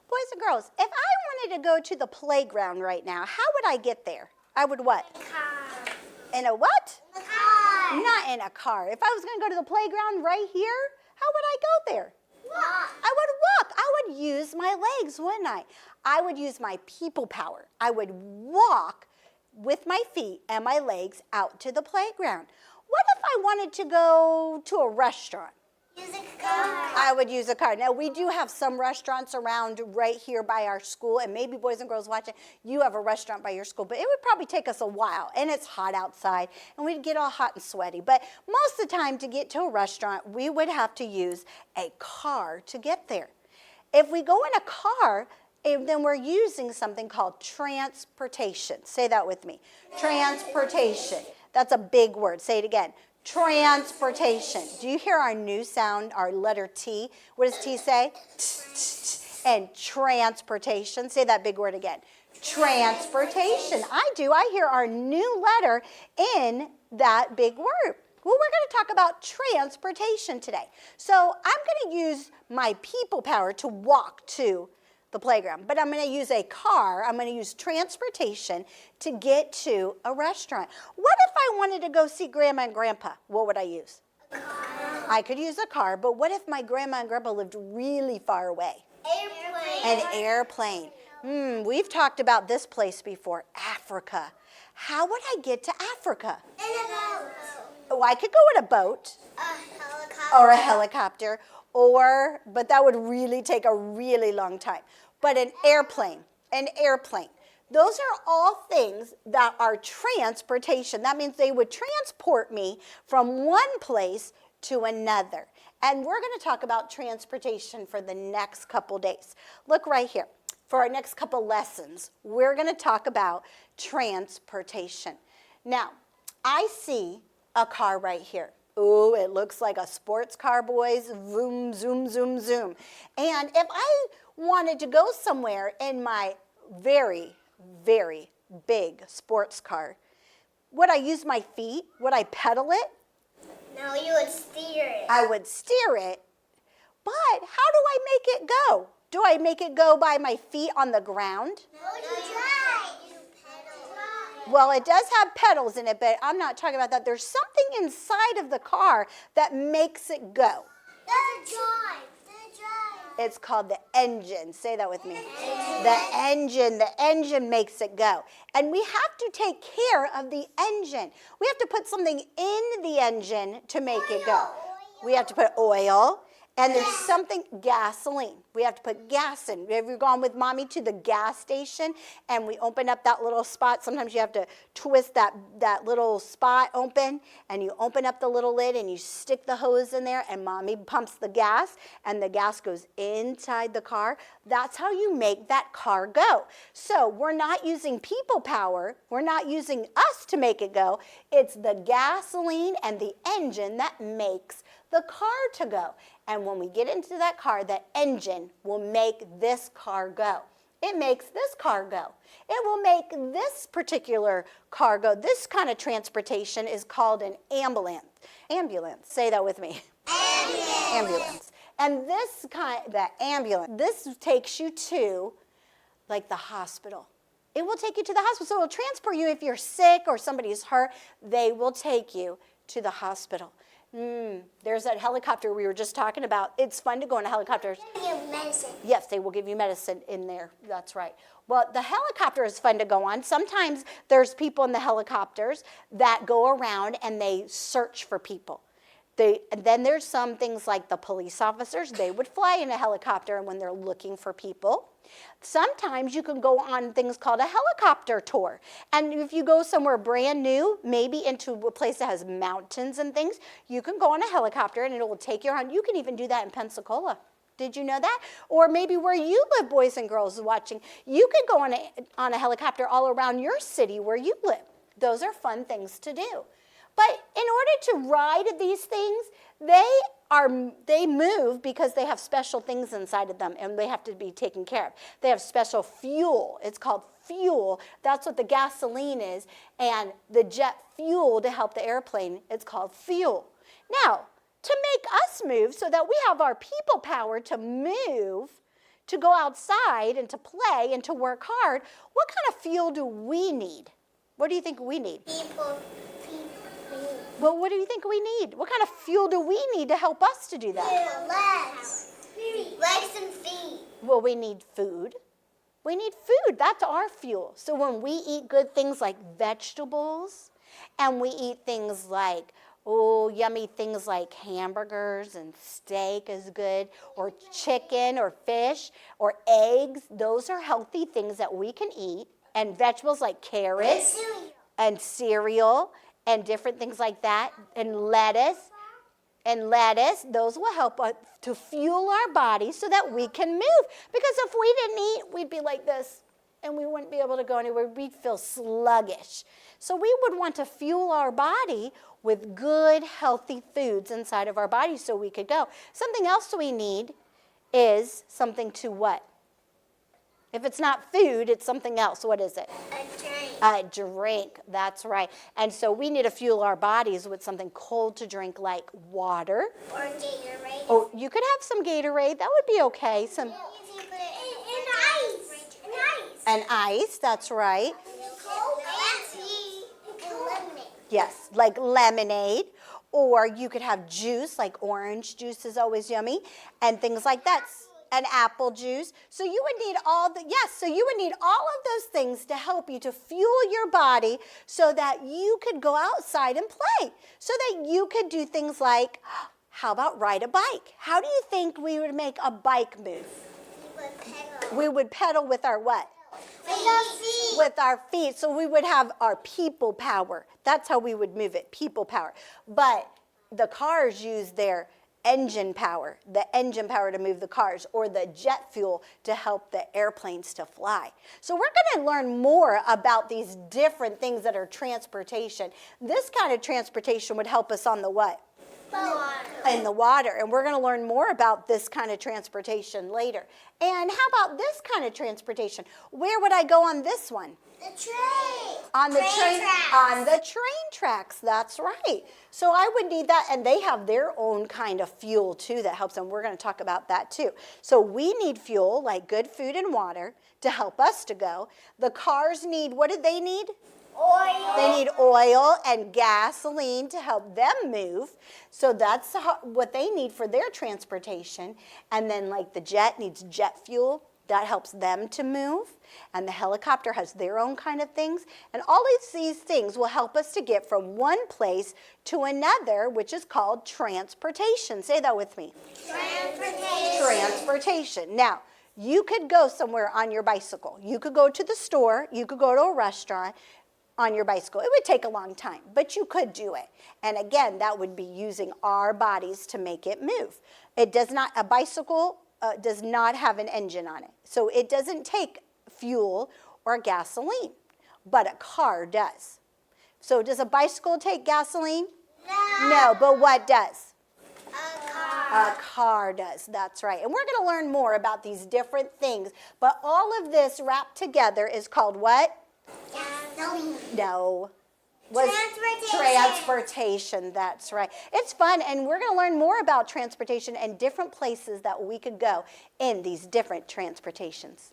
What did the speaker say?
Boys and girls, if I wanted to go to the playground right now, how would I get there? I would what? Car. In a what? A car. Not in a car. If I was going to go to the playground right here, how would I go there? Walk. I would walk. I would use my legs, wouldn't I? I would use my people power. I would walk with my feet and my legs out to the playground. What if I wanted to go to a restaurant? Use a car. I would use a car. Now, we do have some restaurants around right here by our school, and maybe boys and girls watching, you have a restaurant by your school, but it would probably take us a while, and it's hot outside, and we'd get all hot and sweaty. But most of the time, to get to a restaurant, we would have to use a car to get there. If we go in a car, then we're using something called transportation. Say that with me. Transportation. That's a big word. Say it again. Transportation. Do you hear our new sound, our letter T? What does T say? And transportation. Say that big word again. Transportation. I do. I hear our new letter in that big word. Well, we're going to talk about transportation today. So I'm going to use my people power to walk to the playground, but I'm going to use a car. I'm going to use transportation to get to a restaurant. What if I wanted to go see Grandma and Grandpa? What would I use? A car. I could use a car, but what if my Grandma and Grandpa lived really far away? Airplane. An airplane. We've talked about this place before, Africa. How would I get to Africa? In a boat. Oh, I could go in a boat A helicopter. or a helicopter, but that would really take a really long time. But an airplane. Those are all things that are transportation. That means they would transport me from one place to another. And we're going to talk about transportation for the next couple days. Look right here. For our next couple lessons, we're going to talk about transportation. Now, I see a car right here. Ooh, it looks like a sports car, boys. Zoom, zoom, zoom, zoom. And if I wanted to go somewhere in my very, very big sports car, would I use my feet? Would I pedal it? No, you would steer it. I would steer it. But how do I make it go? Do I make it go by my feet on the ground? No, you drive. You pedal. Well, it does have pedals in it, but I'm not talking about that. There's something inside of the car that makes it go. That's a drive. It's called the engine. Say that with me. The engine makes it go. And we have to take care of the engine. We have to put something in the engine to make it go. We have to put oil. And there's something, gasoline. We have to put gas in. Have you gone with mommy to the gas station and we open up that little spot? Sometimes you have to twist that little spot open, and you open up the little lid and you stick the hose in there, and mommy pumps the gas and the gas goes inside the car. That's how you make that car go. So we're not using people power. We're not using us to make it go. It's the gasoline and the engine that makes the car to go. And when we get into that car, that engine will make this car go. It makes this car go. It will make this particular car go. This kind of transportation is called an ambulance. Ambulance. Say that with me. Ambulance. And the ambulance, this takes you to like the hospital. It will take you to the hospital. So it will transport you if you're sick or somebody is hurt. They will take you to the hospital. There's that helicopter we were just talking about. It's fun to go in a helicopter. Give you medicine. Yes, they will give you medicine in there. That's right. Well, the helicopter is fun to go on. Sometimes there's people in the helicopters that go around and they search for people. And then there's some things like the police officers. They would fly in a helicopter when they're looking for people. Sometimes you can go on things called a helicopter tour. And if you go somewhere brand new, maybe into a place that has mountains and things, you can go on a helicopter and it will take you around. You can even do that in Pensacola. Did you know that? Or maybe where you live, boys and girls watching, you could go on a helicopter all around your city where you live. Those are fun things to do. But in order to ride these things, they move because they have special things inside of them and they have to be taken care of. They have special fuel. It's called fuel. That's what the gasoline is. And the jet fuel to help the airplane, it's called fuel. Now, to make us move so that we have our people power to move to go outside and to play and to work hard, what kind of fuel do we need? What do you think we need? People. Well, what do you think we need? What kind of fuel do we need to help us to do that? Legs and feet. Well, we need food. We need food. That's our fuel. So when we eat good things like vegetables, and we eat things like, yummy things like hamburgers and steak is good, or chicken or fish or eggs, those are healthy things that we can eat. And vegetables like carrots and cereal and different things like that, and lettuce, those will help us to fuel our bodies so that we can move. Because if we didn't eat, we'd be like this, and we wouldn't be able to go anywhere. We'd feel sluggish. So we would want to fuel our body with good, healthy foods inside of our body so we could go. Something else we need is something to what? If it's not food, it's something else. What is it? A drink. A drink, that's right. And so we need to fuel our bodies with something cold to drink like water. Or Gatorade. Oh, you could have some Gatorade. That would be okay. Some And ice. and ice, that's right. And lemonade. Yes, like lemonade. Or you could have juice, like orange juice is always yummy, and things like that. And apple juice. So you would need all of those things to help you to fuel your body so that you could go outside and play. So that you could do things like, how about ride a bike? How do you think we would make a bike move? We would pedal with our what? Feet. With our feet. So we would have our people power. That's how we would move it, people power. But the cars use their engine power, the engine power to move the cars, or the jet fuel to help the airplanes to fly. So we're going to learn more about these different things that are transportation. This kind of transportation would help us on the what? Water. In the water. And we're going to learn more about this kind of transportation later. And how about this kind of transportation? Where would I go on this one? The train. On the train tracks. On the train tracks, that's right. So I would need that, and they have their own kind of fuel too that helps them. We're going to talk about that too. So we need fuel, like good food and water, to help us to go. The cars need, what do they need? Oil. They need oil and gasoline to help them move. So that's what they need for their transportation. And then like the jet needs jet fuel. That helps them to move. And the helicopter has their own kind of things. And all of these things will help us to get from one place to another, which is called transportation. Say that with me. Transportation. Transportation. Now, you could go somewhere on your bicycle. You could go to the store. You could go to a restaurant on your bicycle. It would take a long time, but you could do it. And again, that would be using our bodies to make it move. A bicycle does not have an engine on it. So it doesn't take fuel or gasoline, but a car does. So does a bicycle take gasoline? No, but what does? A car. A car does, that's right. And we're going to learn more about these different things, but all of this wrapped together is called what? Gasoline. No. Transportation. Transportation, that's right. It's fun, and we're going to learn more about transportation and different places that we could go in these different transportations.